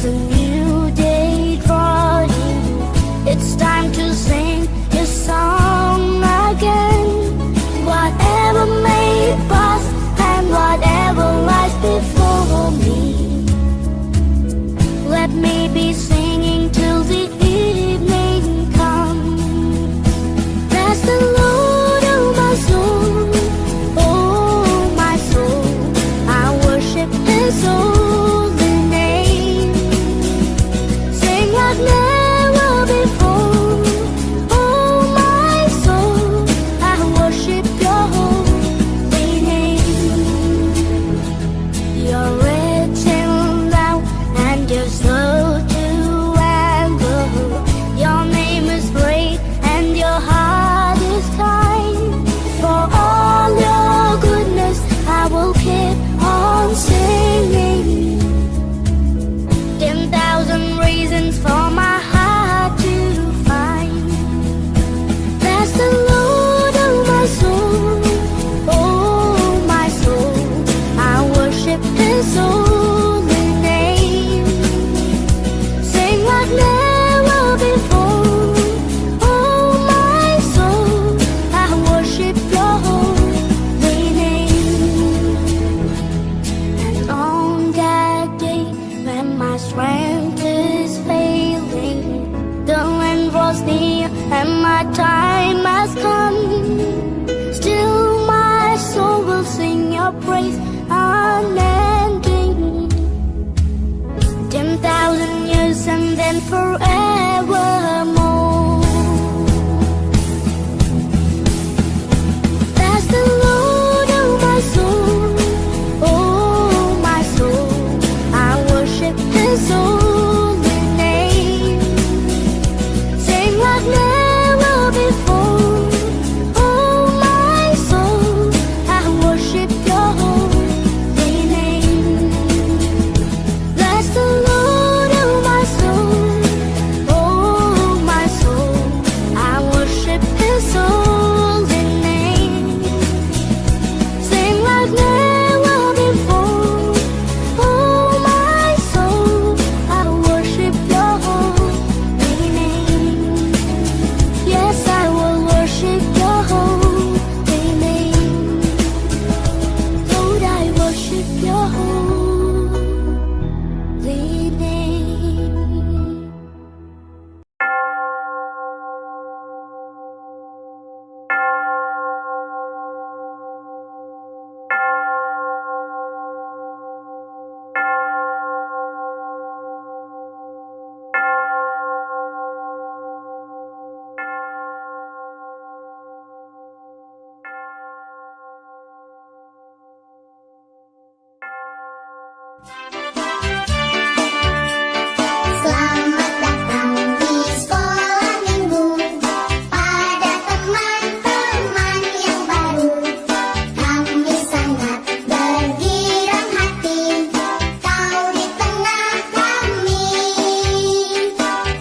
a new day dawning. It's time to sing your song again. Whatever may pass and whatever lies before me, let me be singing till the evening comes. Bless the Lord, oh my soul, oh my soul. I worship His holy name. Sing like never before, oh my soul. I worship Your holy name. You're rich in love and You're slow to anger. Your name is great and Your heart is kind. For all Your goodness, I will keep on singing. 10,000 reasons for my heart to find. Bless the Lord, oh my soul, oh my soul. I worship His holy name. Sing like never before, oh my soul. I worship Your holy name. And on that day when my strength is failing, the end was near and my time has come. Still my soul will sing Your praise unending. 10,000 years and then forevermore. Bless the Lord, oh my soul, oh my soul. I worship His holy name. Sing like never before, oh my soul. I worship Your holy name. Bless the Lord, oh my soul, oh my soul. I worship His holy name. Sing like never before, oh my soul. I worship Your holy name. Yes, I will worship Your holy name. Lord, I worship Your holy name. Selamat datang di sekolah minggu pada teman-teman yang baru. Kami sangat bergirang hati kau di tengah kami.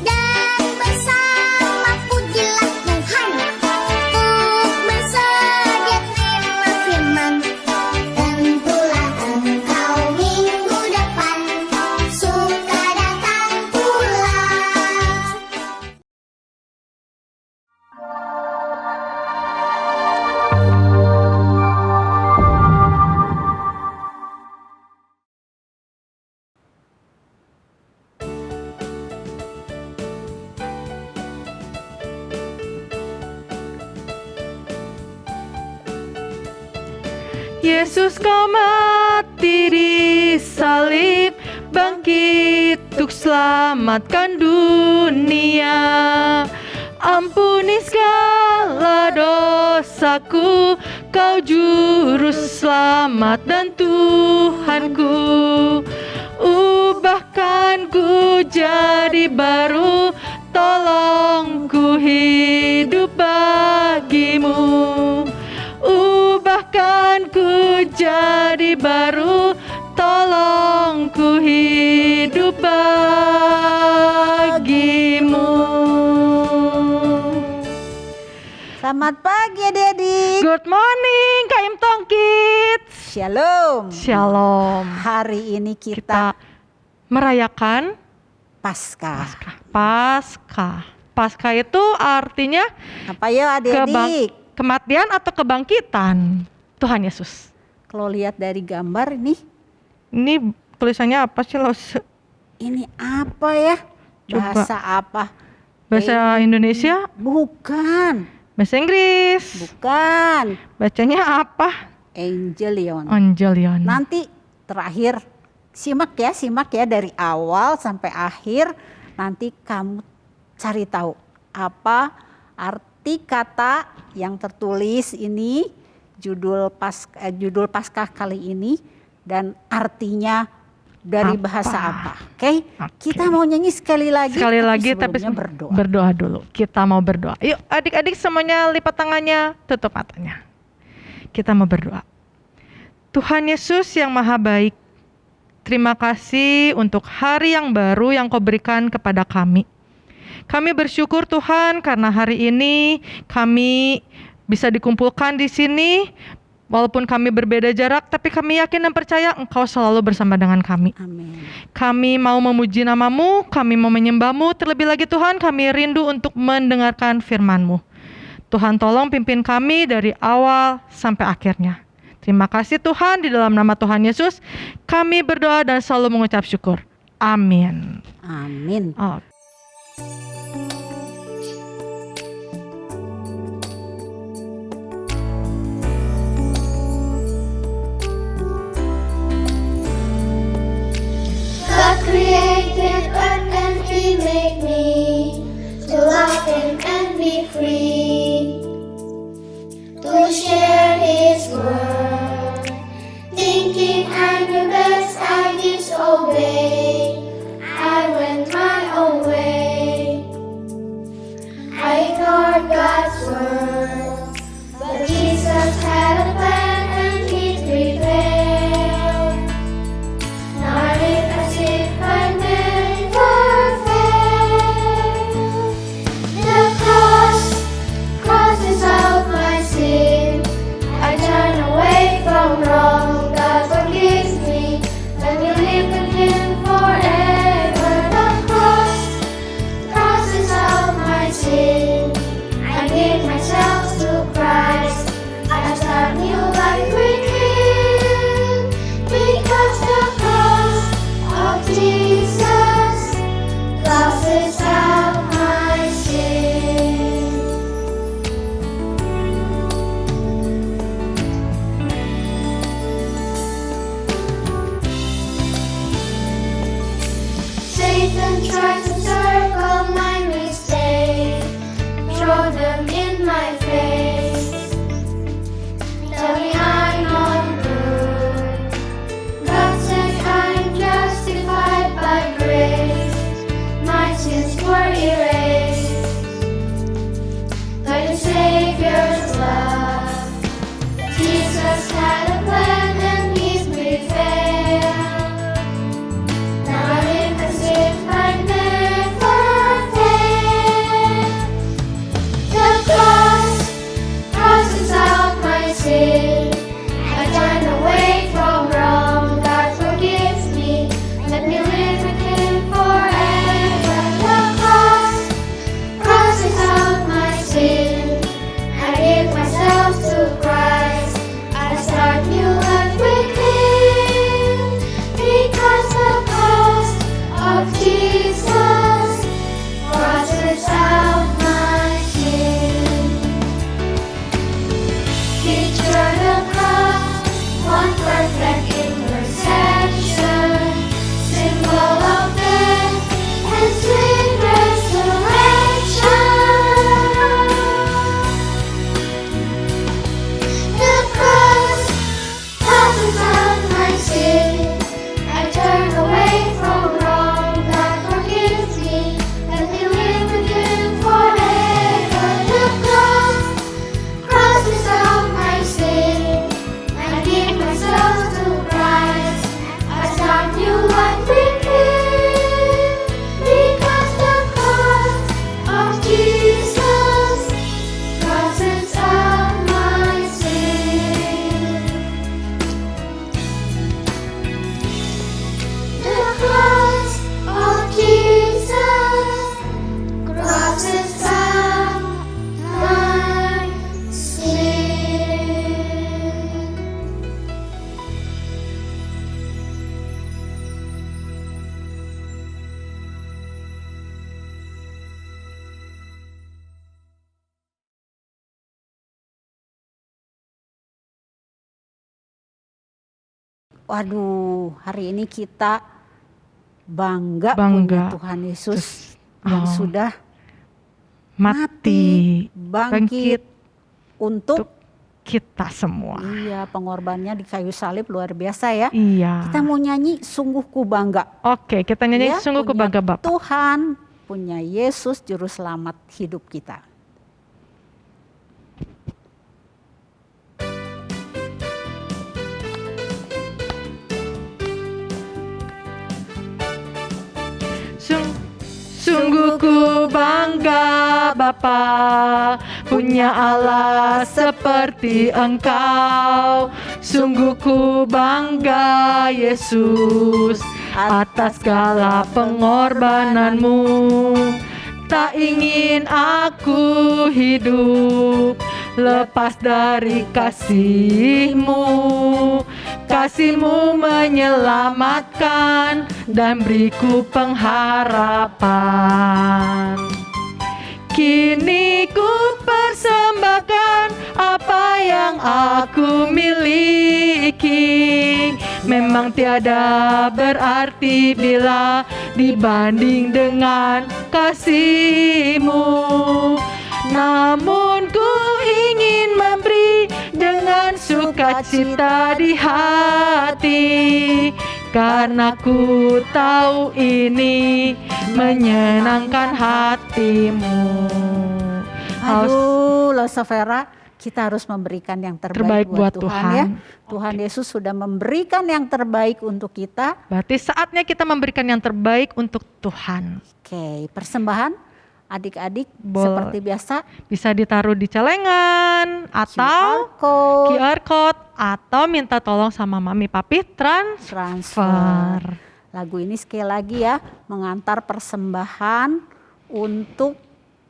Dan bersama pujilah Tuhan untuk bersedia terima firman. Tentulah engkau minggu depan suka datang pula. Yesus kau mati di salib, bangkit untuk selamatkan dunia. Ampuni segala dosaku, kau juru selamat dan Tuhanku. Ubahkan ku jadi baru, tolong ku hidup bagimu. Ubahkan ku jadi baru, tolong ku hidup bagimu. Selamat pagi adik-adik. Good morning Kak Imtong Kids. Shalom. Shalom. Hari ini kita Kita merayakan Paskah. Paskah itu artinya Apa ya adik-adik? kematian atau kebangkitan Tuhan Yesus. Kalau lihat dari gambar nih, Ini tulisannya apa sih, Los? ini apa ya? Coba. Bahasa apa? Bahasa Indonesia? Bukan, Bahasa Inggris? bukan. Bacanya apa? Angelion. Angelion. Nanti terakhir simak ya dari awal sampai akhir. Nanti kamu cari tahu apa arti kata yang tertulis ini, judul Paskah kali ini, dan artinya dari Apa? bahasa apa. Oke? Oke. Kita mau nyanyi sekali lagi. Tapi sebelumnya berdoa dulu. Kita mau berdoa. Yuk adik-adik semuanya lipat tangannya, tutup matanya. Kita mau berdoa. Tuhan Yesus yang maha baik, terima kasih untuk hari yang baru yang Kau berikan kepada kami. Kami bersyukur Tuhan karena hari ini kami bisa dikumpulkan di sini. Walaupun kami berbeda jarak, tapi kami yakin dan percaya Engkau selalu bersama dengan kami. Amin. Kami mau memuji nama-Mu, kami mau menyembah-Mu. Terlebih lagi Tuhan, kami rindu untuk mendengarkan firman-Mu. Tuhan tolong pimpin kami dari awal sampai akhirnya. Terima kasih Tuhan, di dalam nama Tuhan Yesus kami berdoa dan selalu mengucap syukur. Amin. Amin. Oh. God created earth and He made me to love Him and be free, to share His word. Thinking I knew best, I disobeyed. I went my own way. I ignored God's word, but Jesus had a plan and He prevailed. Now I live as if I never failed. The cross crosses out my sin. I turn away from wrong. God forgives me. Let me live with Him forever. The cross crosses out my sin. I give myself to Christ. I start new life with Him, because the cross of Jesus crosses out my sin. Satan tries to circle my mistakes, throw them in my face. Tell me I'm not good. God said I'm justified by grace. My sins were erased by the Savior's love. Jesus had a plan and He prevailed. Now I live as if I never failed. The cross crosses out my sin. I turn away from wrong. God forgives me. Let me live with Him forever. The cross crosses out my sin. I give myself to Christ. I start new life with Him, because the cross of Jesus crosses out my sin. Picture the cross, one perfect intercession, symbol of death and sweet resurrection. The cross crosses out my sin. I turn away from wrong. God forgives me. Let me live with Him forever. The cross crosses out my sin. I give myself to Christ. I start new life with Him, because the cross of Jesus crosses out my sin. The cross of Jesus Waduh, hari ini kita bangga Bangga. punya Tuhan Yesus Ya. yang sudah Mati, bangkit untuk kita semua. iya, pengorbanannya di kayu salib luar biasa ya. Iya. Kita mau nyanyi sungguh ku bangga. Oke, kita nyanyi Ya, sungguh ku punya bangga Bapak. Tuhan, punya Yesus juru selamat hidup kita. Sungguh ku bangga Bapa, punya Allah seperti Engkau. Sungguh ku bangga Yesus atas segala pengorbananmu. Tak ingin aku hidup lepas dari kasih-Mu. Kasih-Mu menyelamatkan dan beriku pengharapan. Kini ku persembahkan apa yang aku miliki. Memang tiada berarti bila dibanding dengan kasih-Mu. Namun ku ingin memberi dengan sukacita di hati, karena ku tahu ini menyenangkan hati-Mu. Aduh, Losavera, kita harus memberikan yang terbaik buat Tuhan ya. Tuhan Yesus sudah memberikan yang terbaik untuk kita. Berarti saatnya kita memberikan yang terbaik untuk Tuhan. Oke, persembahan adik-adik Boleh. seperti biasa Bisa ditaruh di celengan atau QR code atau minta tolong sama mami papi transfer. Lagu ini sekali lagi ya, mengantar persembahan untuk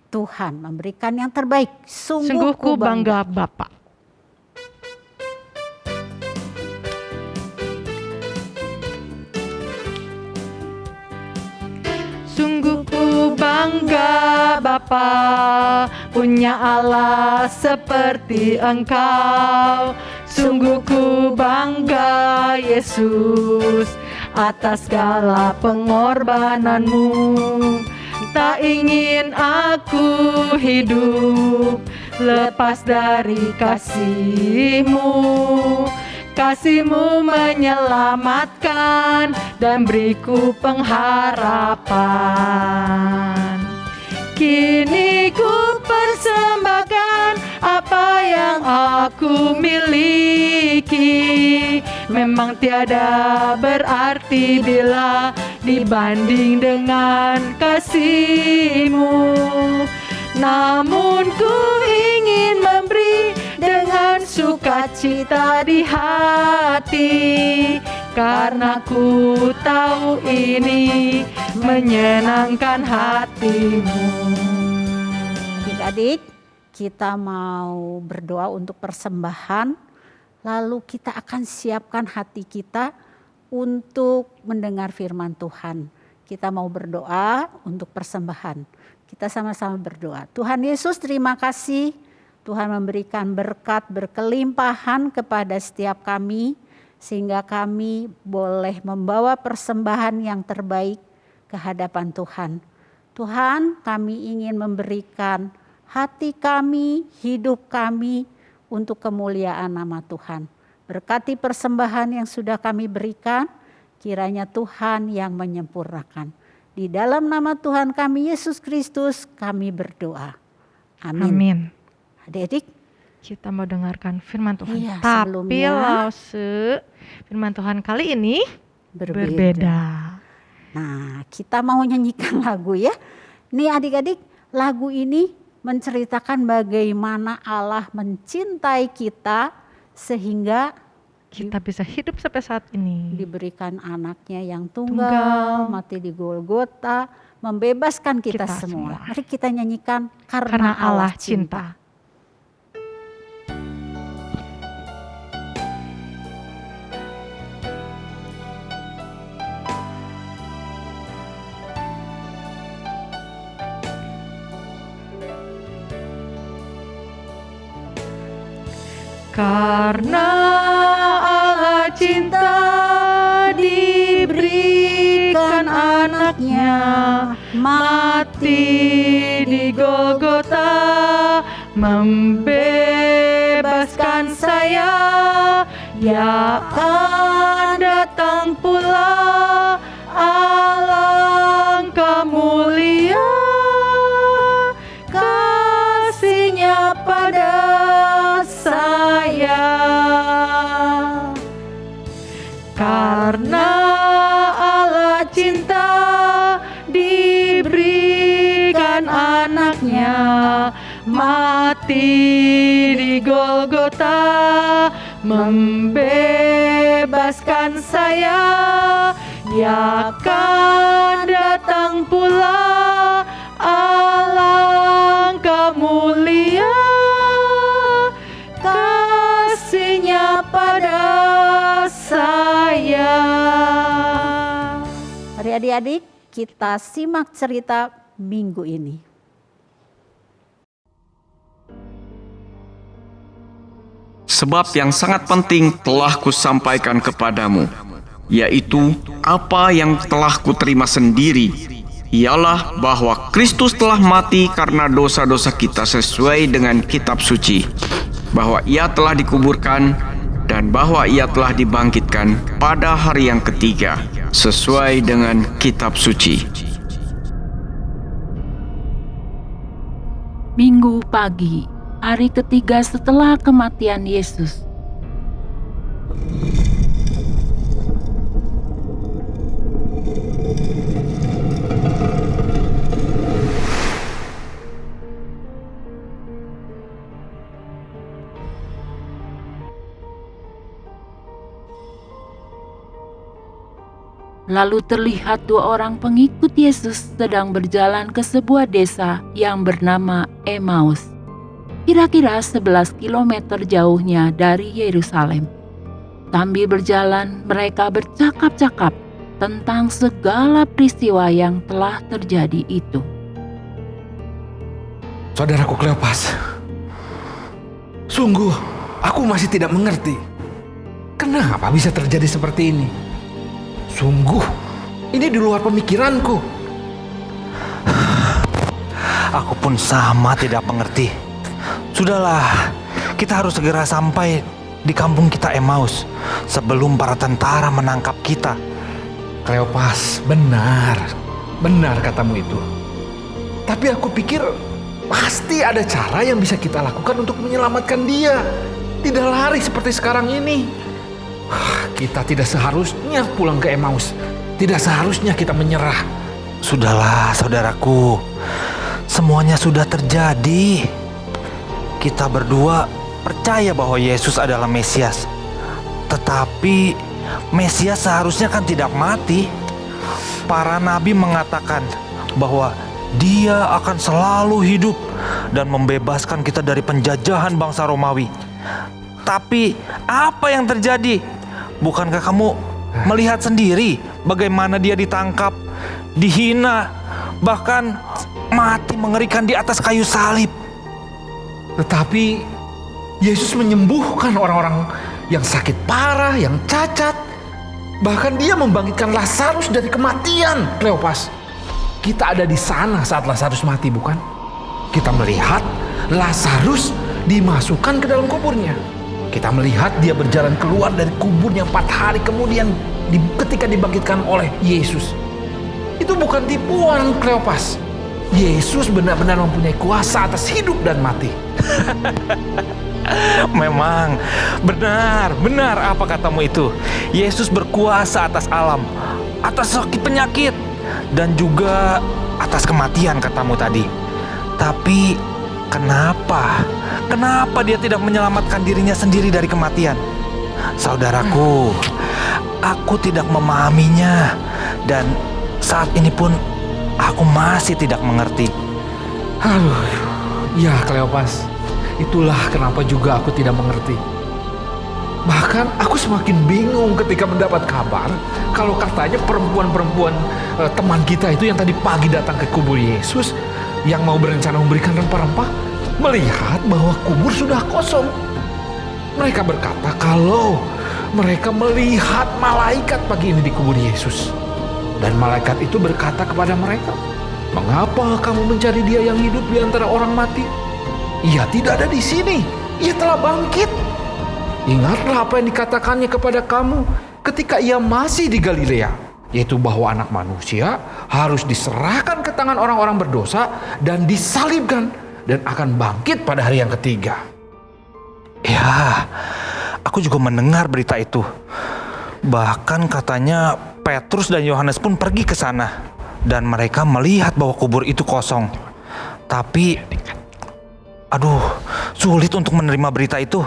Tuhan, memberikan yang terbaik. Sungguh ku bangga Bapak. Sungguh ku bangga Bapa, punya Allah seperti Engkau. Sungguh ku bangga Yesus atas segala pengorbananmu. Tak ingin aku hidup lepas dari kasih-Mu. Kasih-Mu menyelamatkan dan beriku pengharapan. Kini ku persembahkan apa yang aku miliki. Memang tiada berarti bila dibanding dengan kasih-Mu. Namun ku ingin memberi dengan sukacita di hati, karena ku tahu ini menyenangkan hati-Mu. Adik-adik, kita mau berdoa untuk persembahan, lalu kita akan siapkan hati kita untuk mendengar firman Tuhan. Kita mau berdoa untuk persembahan. Kita sama-sama berdoa. Tuhan Yesus, terima kasih Tuhan memberikan berkat berkelimpahan kepada setiap kami, sehingga kami boleh membawa persembahan yang terbaik ke hadapan Tuhan. Tuhan, kami ingin memberikan hati kami, hidup kami untuk kemuliaan nama Tuhan. Berkati persembahan yang sudah kami berikan, kiranya Tuhan yang menyempurnakan. Di dalam nama Tuhan kami Yesus Kristus kami berdoa. Amin. Amin. Adik-adik, Kita mau dengarkan firman Tuhan. Iya, Tapi sebelumnya Lause, firman Tuhan kali ini berbeda. Nah, kita mau nyanyikan lagu ya. Nih adik-adik, lagu ini menceritakan bagaimana Allah mencintai kita sehingga Kita bisa hidup sampai saat ini. diberikan anaknya yang tunggal, mati di Golgota, membebaskan kita, Kita semua. semua. Mari kita nyanyikan Karena Allah cinta. Karena Allah cinta anaknya mati di Golgota, membebaskan saya. Ya akan datang pula, alangkah mulia kasih-Nya pada saya. Karena Allah cinta, diberikan anaknya mati di Golgota, membebaskan saya. Ya akan datang pula, alangkah mulia kasih-Nya pada saya. Mari adik-adik kita simak cerita minggu ini. Sebab yang sangat penting telah kusampaikan kepadamu, yaitu apa yang telah kuterima sendiri, ialah bahwa Kristus telah mati karena dosa-dosa kita sesuai dengan kitab suci, bahwa Ia telah dikuburkan, dan bahwa Ia telah dibangkitkan pada hari yang ketiga sesuai dengan kitab suci. Minggu pagi, hari ketiga setelah kematian Yesus. Lalu terlihat dua orang pengikut Yesus sedang berjalan ke sebuah desa yang bernama Emmaus, kira-kira 11 kilometer jauhnya dari Yerusalem. Sambil berjalan, mereka bercakap-cakap tentang segala peristiwa yang telah terjadi itu. Saudaraku Kleopas, sungguh aku masih tidak mengerti kenapa bisa terjadi seperti ini. Sungguh, ini di luar pemikiranku. Aku pun sama tidak mengerti. Sudahlah, kita harus segera sampai di kampung kita Emmaus sebelum para tentara menangkap kita. Kleopas, benar katamu itu. Tapi aku pikir pasti ada cara yang bisa kita lakukan untuk menyelamatkan dia. Tidak lari seperti sekarang ini. Kita tidak seharusnya pulang ke Emmaus. Tidak seharusnya kita menyerah. Sudahlah saudaraku, semuanya sudah terjadi. Kita berdua percaya bahwa Yesus adalah Mesias. Tetapi Mesias seharusnya kan tidak mati. Para nabi mengatakan bahwa Dia akan selalu hidup dan membebaskan kita dari penjajahan bangsa Romawi. Tapi apa yang terjadi? Bukankah kamu melihat sendiri bagaimana Dia ditangkap, dihina, bahkan mati mengerikan di atas kayu salib? Tetapi Yesus menyembuhkan orang-orang yang sakit parah, yang cacat. Bahkan Dia membangkitkan Lazarus dari kematian, Kleopas. Kita ada di sana saat Lazarus mati, bukan? Kita melihat Lazarus dimasukkan ke dalam kuburnya. Kita melihat dia berjalan keluar dari kuburnya 4 hari kemudian ketika dibangkitkan oleh Yesus. Itu bukan tipuan, Kleopas. Yesus benar-benar mempunyai kuasa atas hidup dan mati. Memang, benar apa katamu itu. Yesus berkuasa atas alam, atas sakit penyakit, dan juga atas kematian katamu tadi. Tapi kenapa Dia tidak menyelamatkan dirinya sendiri dari kematian? Saudaraku, aku tidak memahaminya. Dan saat ini pun aku masih tidak mengerti. Ya Kleopas, itulah kenapa juga aku tidak mengerti. Bahkan aku semakin bingung ketika mendapat kabar kalau katanya perempuan-perempuan teman kita itu yang tadi pagi datang ke kubur Yesus, yang mau berencana memberikan rempah-rempah, melihat bahwa kubur sudah kosong. Mereka berkata kalau mereka melihat malaikat pagi ini di kubur Yesus. Dan malaikat itu berkata kepada mereka, "Mengapa kamu mencari dia yang hidup di antara orang mati? Ia tidak ada di sini, ia telah bangkit. Ingatlah apa yang dikatakannya kepada kamu ketika ia masih di Galilea, yaitu bahwa Anak Manusia harus diserahkan ke tangan orang-orang berdosa dan disalibkan dan akan bangkit pada hari yang ketiga." Ya, aku juga mendengar berita itu. Bahkan katanya Petrus dan Yohanes pun pergi ke sana dan mereka melihat bahwa kubur itu kosong. Tapi, sulit untuk menerima berita itu.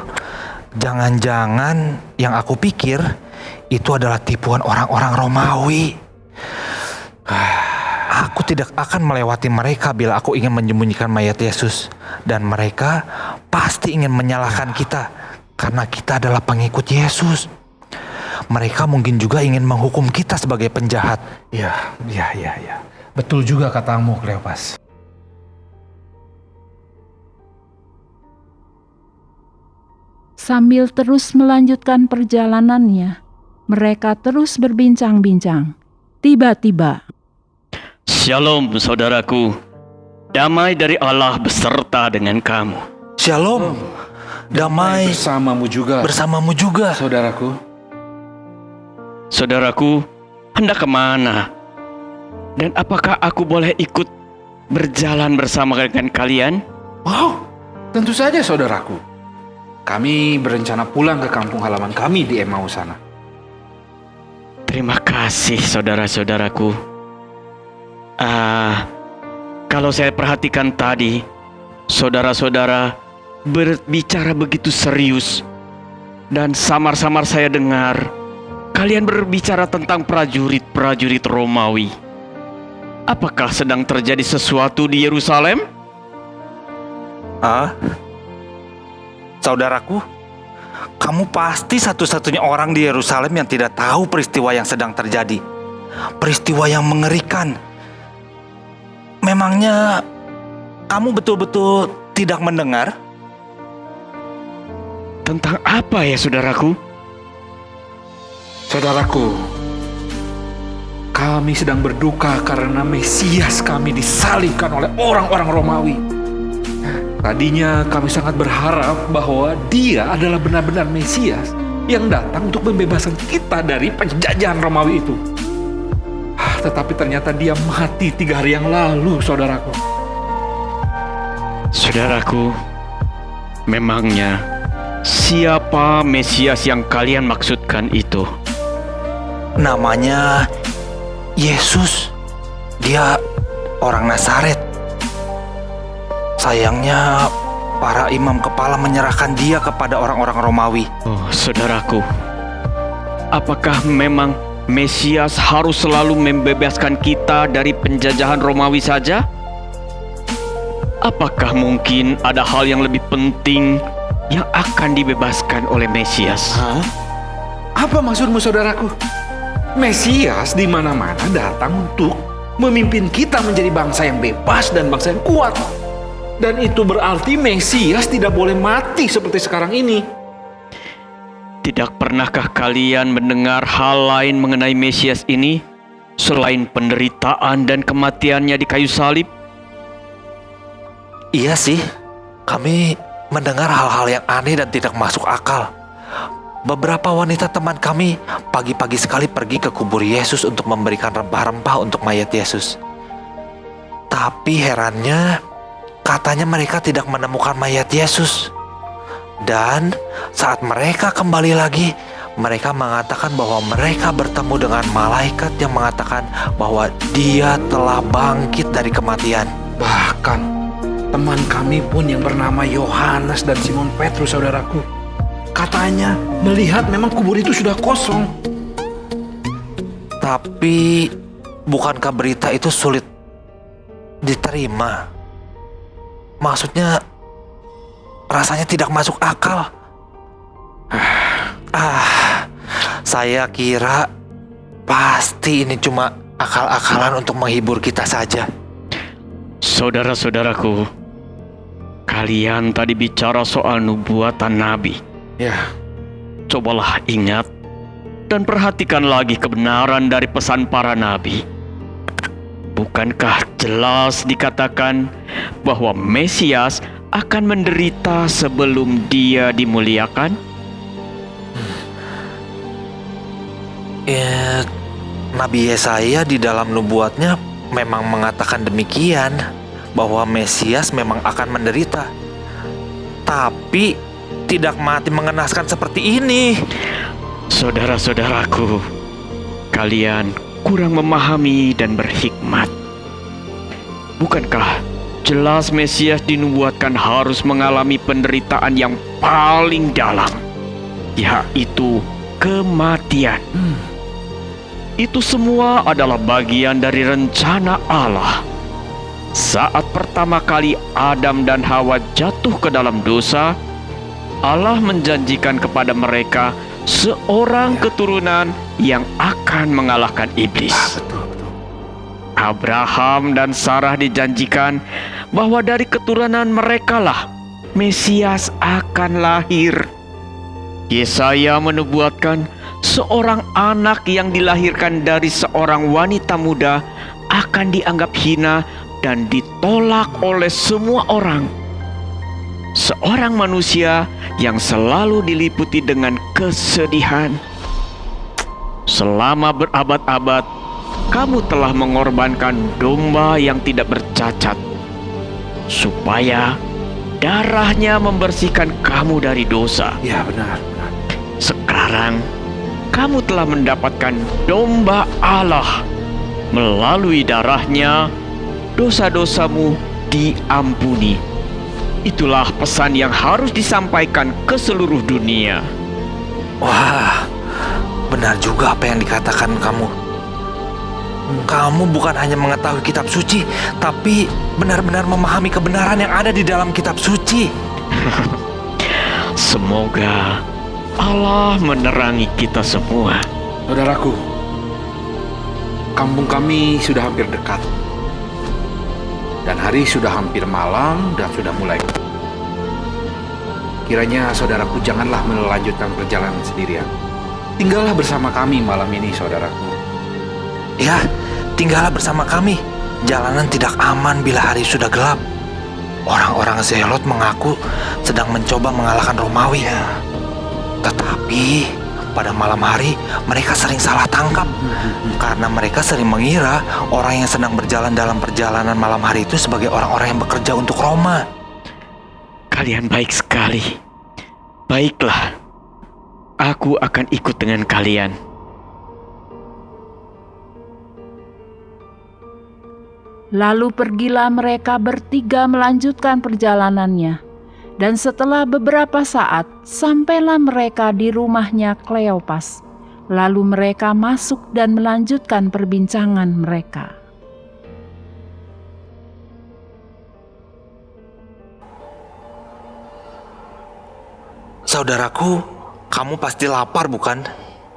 Jangan-jangan yang aku pikir itu adalah tipuan orang-orang Romawi. Aku tidak akan melewati mereka bila aku ingin menyembunyikan mayat Yesus. Dan mereka pasti ingin menyalahkan kita karena kita adalah pengikut Yesus. Mereka mungkin juga ingin menghukum kita sebagai penjahat. Ya. Betul juga katamu, Kleopas. Sambil terus melanjutkan perjalanannya, mereka terus berbincang-bincang. Tiba-tiba, Shalom saudaraku, damai dari Allah beserta dengan kamu. Shalom, damai bersamamu juga, saudaraku. Saudaraku, hendak kemana? Dan apakah aku boleh ikut berjalan bersama dengan kalian? Oh, tentu saja saudaraku. Kami berencana pulang ke kampung halaman kami di Emmaus sana. Terima kasih saudara-saudaraku. Kalau saya perhatikan tadi, saudara-saudara berbicara begitu serius. Dan samar-samar saya dengar kalian berbicara tentang prajurit-prajurit Romawi. Apakah sedang terjadi sesuatu di Yerusalem? Saudaraku, kamu pasti satu-satunya orang di Yerusalem yang tidak tahu peristiwa yang sedang terjadi. Peristiwa yang mengerikan. Memangnya kamu betul-betul tidak mendengar? Tentang apa ya saudaraku? Saudaraku, kami sedang berduka karena Mesias kami disalibkan oleh orang-orang Romawi. Tadinya kami sangat berharap bahwa dia adalah benar-benar Mesias yang datang untuk membebaskan kita dari penjajahan Romawi itu. Tetapi ternyata dia mati 3 hari yang lalu, saudaraku. Saudaraku, memangnya siapa Mesias yang kalian maksudkan itu? Namanya Yesus. Dia orang Nazaret. Sayangnya para imam kepala menyerahkan dia kepada orang-orang Romawi. Oh, saudaraku, apakah memang Mesias harus selalu membebaskan kita dari penjajahan Romawi saja? Apakah mungkin ada hal yang lebih penting yang akan dibebaskan oleh Mesias? Apa maksudmu, saudaraku? Mesias di mana-mana datang untuk memimpin kita menjadi bangsa yang bebas dan bangsa yang kuat. Dan itu berarti Mesias tidak boleh mati seperti sekarang ini. Tidak pernahkah kalian mendengar hal lain mengenai Mesias ini selain penderitaan dan kematiannya di kayu salib? Iya sih, kami mendengar hal-hal yang aneh dan tidak masuk akal. Beberapa wanita teman kami pagi-pagi sekali pergi ke kubur Yesus untuk memberikan rempah-rempah untuk mayat Yesus. Tapi herannya, katanya mereka tidak menemukan mayat Yesus. Dan saat mereka kembali lagi, mereka mengatakan bahwa mereka bertemu dengan malaikat yang mengatakan bahwa dia telah bangkit dari kematian. Bahkan teman kami pun yang bernama Yohanes dan Simon Petrus, saudaraku, katanya melihat memang kubur itu sudah kosong. Tapi bukankah berita itu sulit diterima? Maksudnya rasanya tidak masuk akal. Saya kira pasti ini cuma akal-akalan untuk menghibur kita saja. Saudara-saudaraku, kalian tadi bicara soal nubuatan Nabi. Ya, Cobalah ingat dan perhatikan lagi kebenaran dari pesan para nabi. Bukankah jelas dikatakan bahwa Mesias akan menderita sebelum Dia dimuliakan? Nabi Yesaya di dalam nubuatnya memang mengatakan demikian, bahwa Mesias memang akan menderita. Tapi tidak mati mengenaskan seperti ini. Saudara-saudaraku, kalian kurang memahami dan berhikmat. Bukankah jelas Mesias dinubuatkan harus mengalami penderitaan yang paling dalam, yaitu kematian. Itu semua adalah bagian dari rencana Allah. Saat pertama kali Adam dan Hawa jatuh ke dalam dosa, Allah menjanjikan kepada mereka seorang keturunan yang akan mengalahkan iblis. Abraham dan Sarah dijanjikan bahwa dari keturunan merekalah Mesias akan lahir. Yesaya menubuatkan seorang anak yang dilahirkan dari seorang wanita muda akan dianggap hina dan ditolak oleh semua orang. Seorang manusia yang selalu diliputi dengan kesedihan. Selama berabad-abad, kamu telah mengorbankan domba yang tidak bercacat, supaya darahnya membersihkan kamu dari dosa. Ya, benar. Sekarang, kamu telah mendapatkan domba Allah. Melalui darahnya, dosa-dosamu diampuni. Itulah pesan yang harus disampaikan ke seluruh dunia. Wah, benar juga apa yang dikatakan kamu. Kamu bukan hanya mengetahui kitab suci, tapi benar-benar memahami kebenaran yang ada di dalam kitab suci. Semoga Allah menerangi kita semua. Saudaraku, kampung kami sudah hampir dekat. Dan hari sudah hampir malam dan sudah mulai. Kiranya saudaraku janganlah melanjutkan perjalanan sendirian. Tinggallah bersama kami malam ini, saudaraku. Ya, tinggallah bersama kami. Jalanan tidak aman bila hari sudah gelap. Orang-orang Zelot mengaku sedang mencoba mengalahkan Romawi. Tetapi pada malam hari mereka sering salah tangkap, karena mereka sering mengira orang yang sedang berjalan dalam perjalanan malam hari itu sebagai orang-orang yang bekerja untuk Roma. Kalian baik sekali. Baiklah, aku akan ikut dengan kalian. Lalu pergilah mereka bertiga melanjutkan perjalanannya. Dan setelah beberapa saat, sampailah mereka di rumahnya Kleopas. Lalu mereka masuk dan melanjutkan perbincangan mereka. Saudaraku, kamu pasti lapar bukan?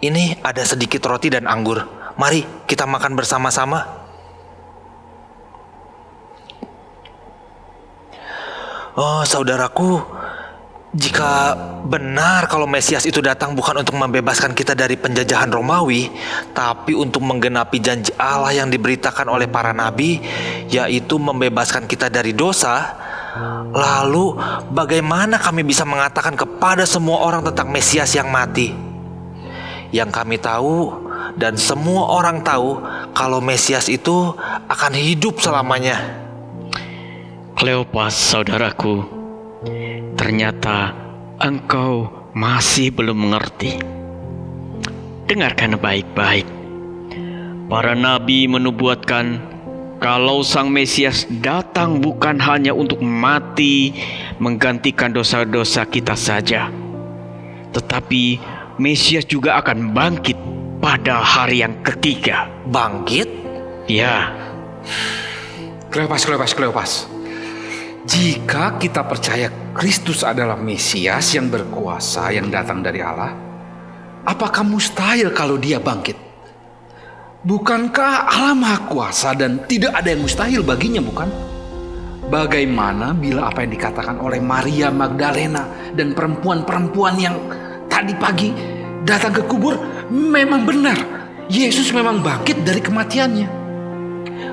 Ini ada sedikit roti dan anggur. Mari kita makan bersama-sama. Oh, saudaraku, jika benar kalau Mesias itu datang bukan untuk membebaskan kita dari penjajahan Romawi, tapi untuk menggenapi janji Allah yang diberitakan oleh para nabi, yaitu membebaskan kita dari dosa, lalu bagaimana kami bisa mengatakan kepada semua orang tentang Mesias yang mati? Yang kami tahu dan semua orang tahu kalau Mesias itu akan hidup selamanya. Kleopas, saudaraku, ternyata engkau masih belum mengerti. Dengarkan baik-baik. Para nabi menubuatkan kalau Sang Mesias datang bukan hanya untuk mati menggantikan dosa-dosa kita saja, tetapi Mesias juga akan bangkit pada hari yang ketiga. Bangkit? Ya. Kleopas. Jika kita percaya Kristus adalah Mesias yang berkuasa yang datang dari Allah, apakah mustahil kalau dia bangkit? Bukankah Allah Maha Kuasa dan tidak ada yang mustahil baginya, bukan? Bagaimana bila apa yang dikatakan oleh Maria Magdalena dan perempuan-perempuan yang tadi pagi datang ke kubur memang benar. Yesus memang bangkit dari kematiannya.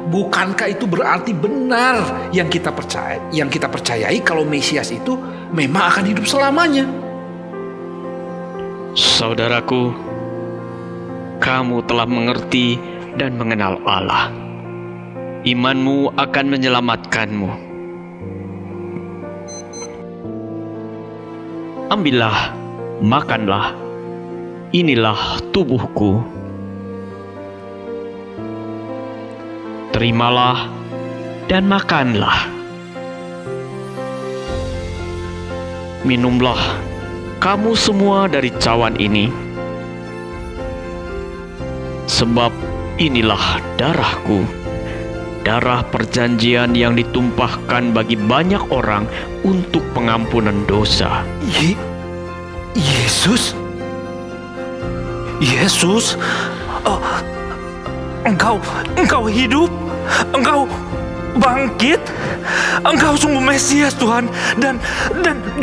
Bukankah itu berarti benar yang kita percayai kalau Mesias itu memang akan hidup selamanya? Saudaraku, kamu telah mengerti dan mengenal Allah. Imanmu akan menyelamatkanmu. Ambillah, makanlah. Inilah tubuhku. Terimalah dan makanlah. Minumlah kamu semua dari cawan ini, sebab inilah darahku, darah perjanjian yang ditumpahkan bagi banyak orang untuk pengampunan dosa. Yesus? Oh, engkau hidup, engkau bangkit, engkau sungguh Mesias Tuhan dan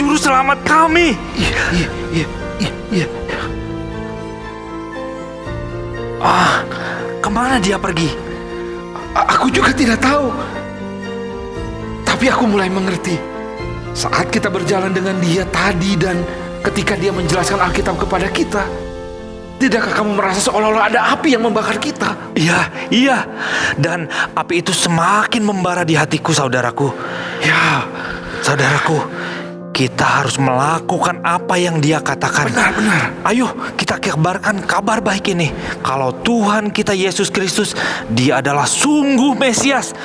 juru selamat kami. Iya. Kemana dia pergi? Aku juga tidak tahu. Tapi aku mulai mengerti saat kita berjalan dengan dia tadi dan ketika dia menjelaskan Alkitab kepada kita. Tidakkah kamu merasa seolah-olah ada api yang membakar kita? Iya. Dan api itu semakin membara di hatiku, saudaraku. Ya, saudaraku, kita harus melakukan apa yang dia katakan. Benar. Ayo kita kabarkan kabar baik ini. Kalau Tuhan kita Yesus Kristus, dia adalah sungguh Mesias.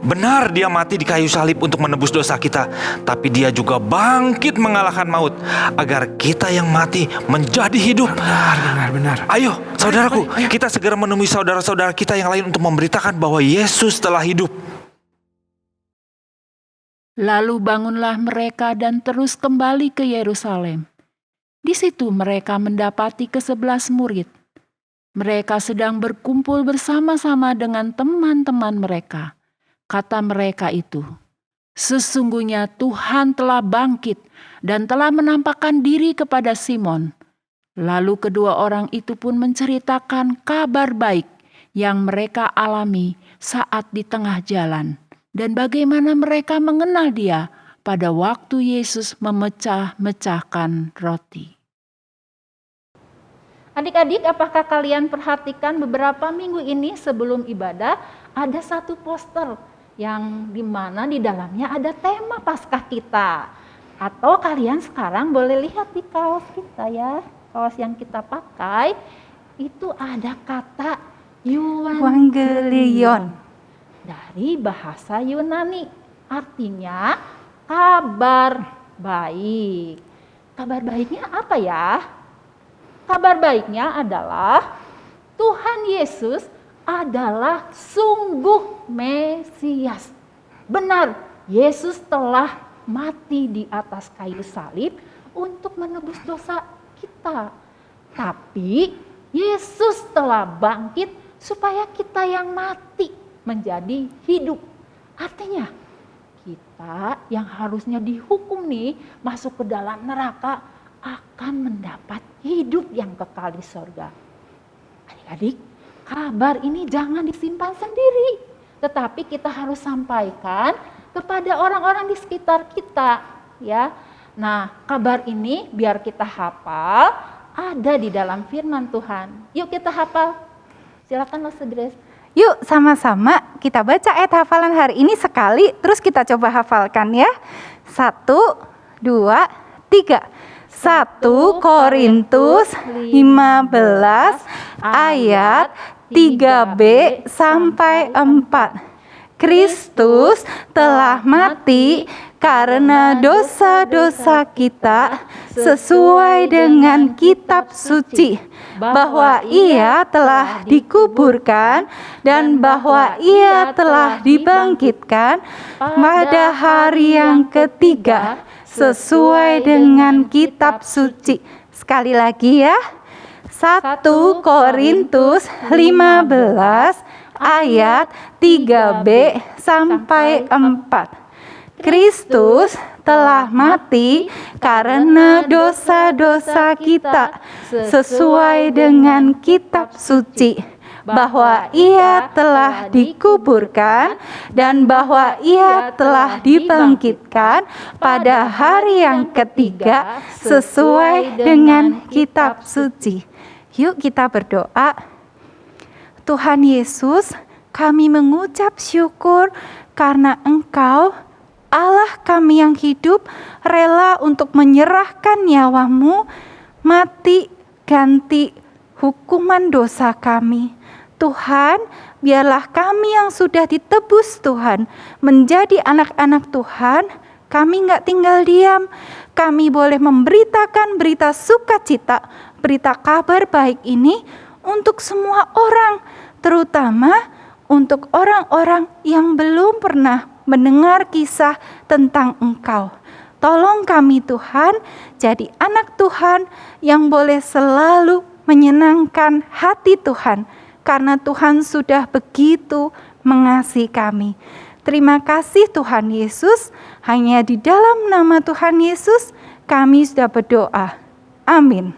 Benar dia mati di kayu salib untuk menebus dosa kita. Tapi dia juga bangkit mengalahkan maut, agar kita yang mati menjadi hidup. Benar. Ayo saudaraku, Ayo. kita segera menemui saudara-saudara kita yang lain untuk memberitakan bahwa Yesus telah hidup. Lalu bangunlah mereka dan terus kembali ke Yerusalem. Di situ mereka mendapati ke-11 murid. Mereka sedang berkumpul bersama-sama dengan teman-teman mereka. Kata mereka itu, "Sesungguhnya Tuhan telah bangkit dan telah menampakkan diri kepada Simon." Lalu kedua orang itu pun menceritakan kabar baik yang mereka alami saat di tengah jalan, dan bagaimana mereka mengenal dia pada waktu Yesus memecah-mecahkan roti. Adik-adik, apakah kalian perhatikan beberapa minggu ini sebelum ibadah ada satu poster yang dimana di dalamnya ada tema Paskah kita? Atau kalian sekarang boleh lihat di kaos kita ya, kaos yang kita pakai itu ada kata Euangelion dari bahasa Yunani, artinya kabar baik. Kabar baiknya apa ya? Kabar baiknya adalah Tuhan Yesus adalah sungguh Mesias. Benar, Yesus telah mati di atas kayu salib untuk menebus dosa kita. Tapi Yesus telah bangkit supaya kita yang mati menjadi hidup. Artinya kita yang harusnya dihukum nih masuk ke dalam neraka akan mendapat hidup yang kekal di surga. Adik-adik, kabar ini jangan disimpan sendiri, tetapi kita harus sampaikan kepada orang-orang di sekitar kita, ya. Nah, kabar ini biar kita hafal ada di dalam firman Tuhan. Yuk kita hafal. Silakan Mas Grace. Yuk sama-sama kita baca ayat hafalan hari ini sekali, terus kita coba hafalkan ya. 1, 2, 3. 1 Korintus 15 ayat 3b sampai 4. Kristus telah mati karena dosa-dosa kita sesuai dengan kitab suci, bahwa ia telah dikuburkan dan bahwa ia telah dibangkitkan pada hari yang ketiga sesuai dengan kitab suci. Sekali lagi ya. 1 Korintus 15 ayat 3b sampai 4. Kristus telah mati karena dosa-dosa kita, sesuai dengan kitab suci, bahwa Ia telah dikuburkan dan bahwa Ia telah dibangkitkan pada hari yang ketiga sesuai dengan kitab suci. Yuk kita berdoa. Tuhan Yesus, kami mengucap syukur karena Engkau, Allah kami yang hidup, rela untuk menyerahkan nyawa-Mu, mati ganti hukuman dosa kami. Tuhan, biarlah kami yang sudah ditebus Tuhan, menjadi anak-anak Tuhan, kami nggak tinggal diam. Kami boleh memberitakan berita sukacita, berita kabar baik ini untuk semua orang, terutama untuk orang-orang yang belum pernah mendengar kisah tentang Engkau. Tolong kami Tuhan, jadi anak Tuhan yang boleh selalu menyenangkan hati Tuhan, karena Tuhan sudah begitu mengasihi kami. Terima kasih Tuhan Yesus, hanya di dalam nama Tuhan Yesus kami sudah berdoa. Amin.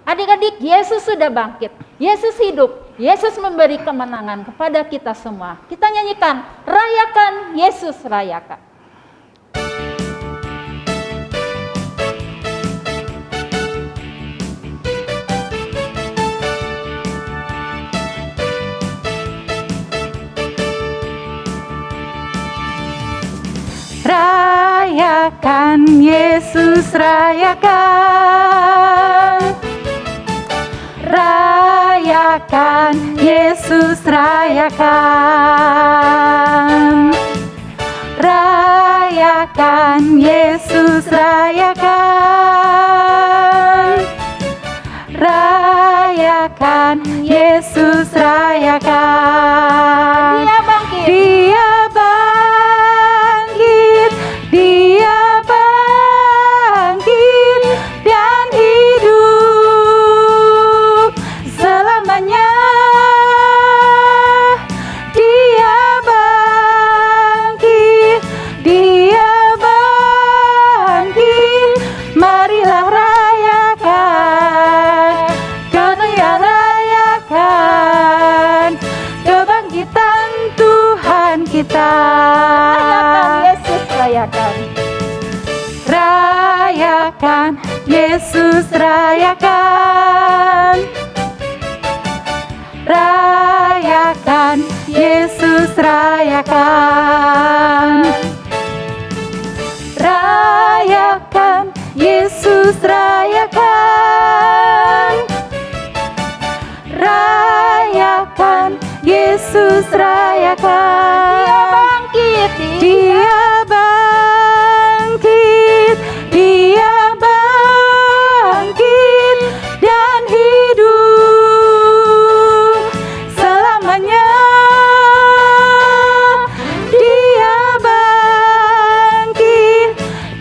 Adik-adik, Yesus sudah bangkit. Yesus hidup. Yesus memberi kemenangan kepada kita semua. Kita nyanyikan, rayakan Yesus, rayakan. Rayakan Yesus, rayakan. Rayakan Yesus, rayakan. Rayakan Yesus, rayakan. Rayakan Yesus, rayakan. Dia bangkit. Dia bangkit. Dia bangkit dan hidup selamanya. Dia bangkit. Dia bangkit. Marilah rayakan. Marilah rayakan kebangkitan Tuhan kita. Rayakan Yesus, rayakan. Rayakan Yesus, rayakan. Rayakan Yesus, rayakan. Rayakan Yesus, rayakan. Rayakan Yesus, rayakan. Dia bangkit. Dia bangkit dan hidup selamanya. Dia bangkit.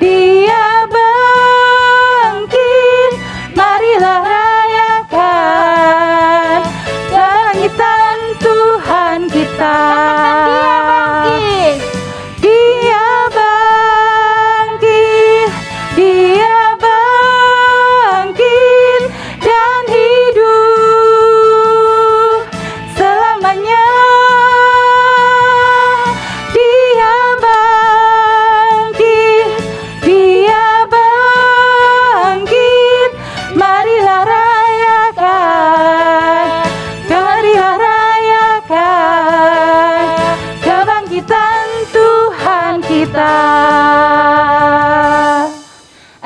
Dia bangkit. Marilah rayakan kebangkitan Tuhan kita. Dia bangkit. Dia bangkit dan hidup selamanya. Dia bangkit. Dia bangkit. Marilah rayakan. Marilah rayakan kebangkitan Tuhan kita.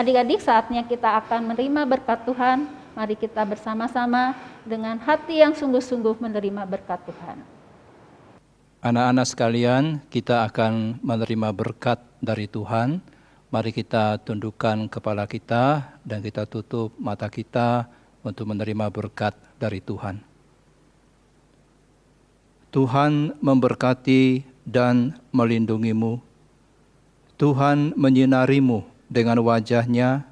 Adik-adik, saatnya kita akan menerima berkat Tuhan. Mari kita bersama-sama dengan hati yang sungguh-sungguh menerima berkat Tuhan. Anak-anak sekalian, kita akan menerima berkat dari Tuhan. Mari kita tundukkan kepala kita dan kita tutup mata kita untuk menerima berkat dari Tuhan. Tuhan memberkati dan melindungimu. Tuhan menyinarimu dengan wajah-Nya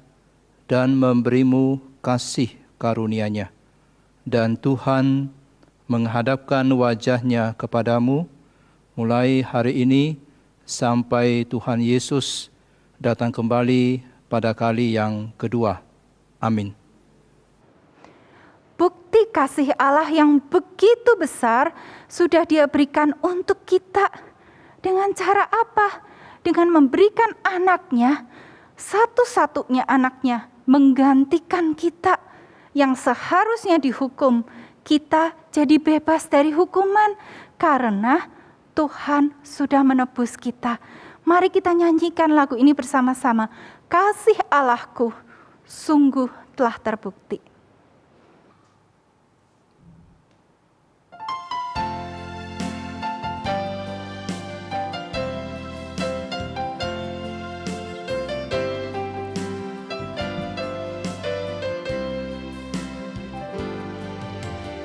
dan memberimu kasih karunia-Nya. Dan Tuhan menghadapkan wajah-Nya kepadamu mulai hari ini sampai Tuhan Yesus datang kembali pada kali yang kedua. Amin. Bukti kasih Allah yang begitu besar sudah Dia berikan untuk kita. Dengan cara apa? Dengan memberikan anaknya, satu-satunya anaknya, menggantikan kita yang seharusnya dihukum. Kita jadi bebas dari hukuman karena Tuhan sudah menebus kita. Mari kita nyanyikan lagu ini bersama-sama. Kasih Allahku sungguh telah terbukti.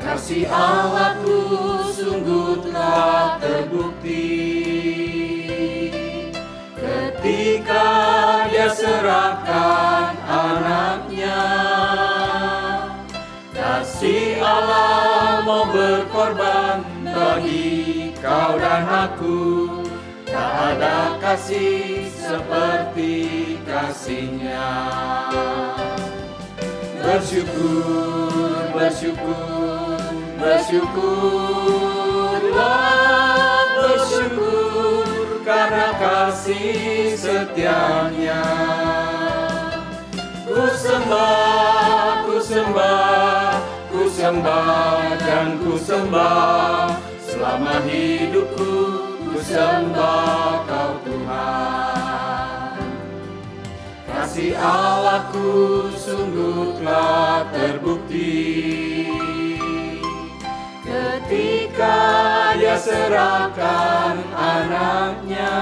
Kasih Allahku sungguh telah terbukti ketika Dia serahkan anaknya. Kasih Allah mau berkorban bagi kau dan aku. Tak ada kasih seperti kasih-Nya. Bersyukur, bersyukur, bersyukurlah, bersyukur karena kasih setia-Nya. Ku sembah, ku sembah, ku sembah dan ku sembah. Selama hidupku ku sembah Kau Tuhan. Kasih Allahku sungguh telah terbukti ketika Dia serahkan anaknya.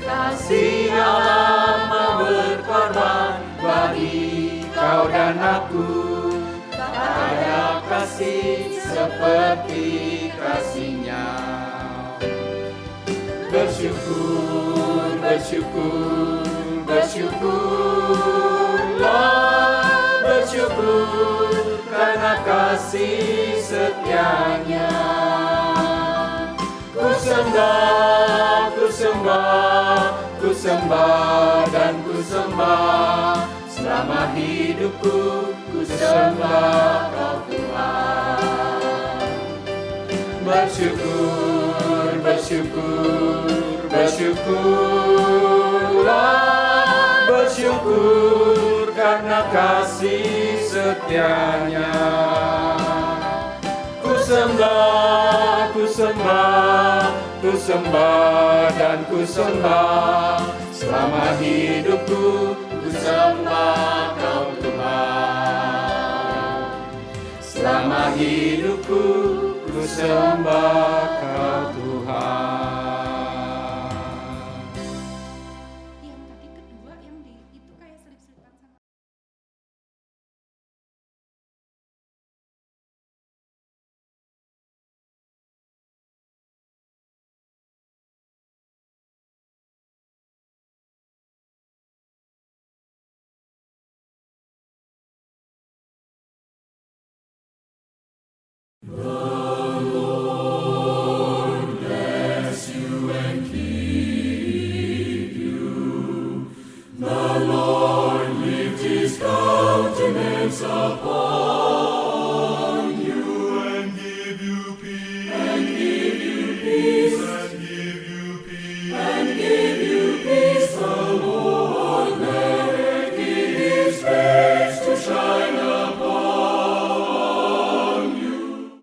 Kasih Allah mau berkorban bagi kau dan aku. Tak ada kasih seperti kasih-Nya. Bersyukur, bersyukur, bersyukurlah, bersyukur karena kasih setia-Nya. Ku sembah, ku sembah, ku sembah dan ku sembah. Selama hidupku ku sembah Kau Tuhan. Bersyukur, bersyukur, bersyukurlah, bersyukur karena kasih setia-Nya. Ku sembah, ku sembah, ku sembah dan ku sembah. Selama hidupku ku sembah Kau Tuhan. Selama hidupku ku sembah Kau Tuhan.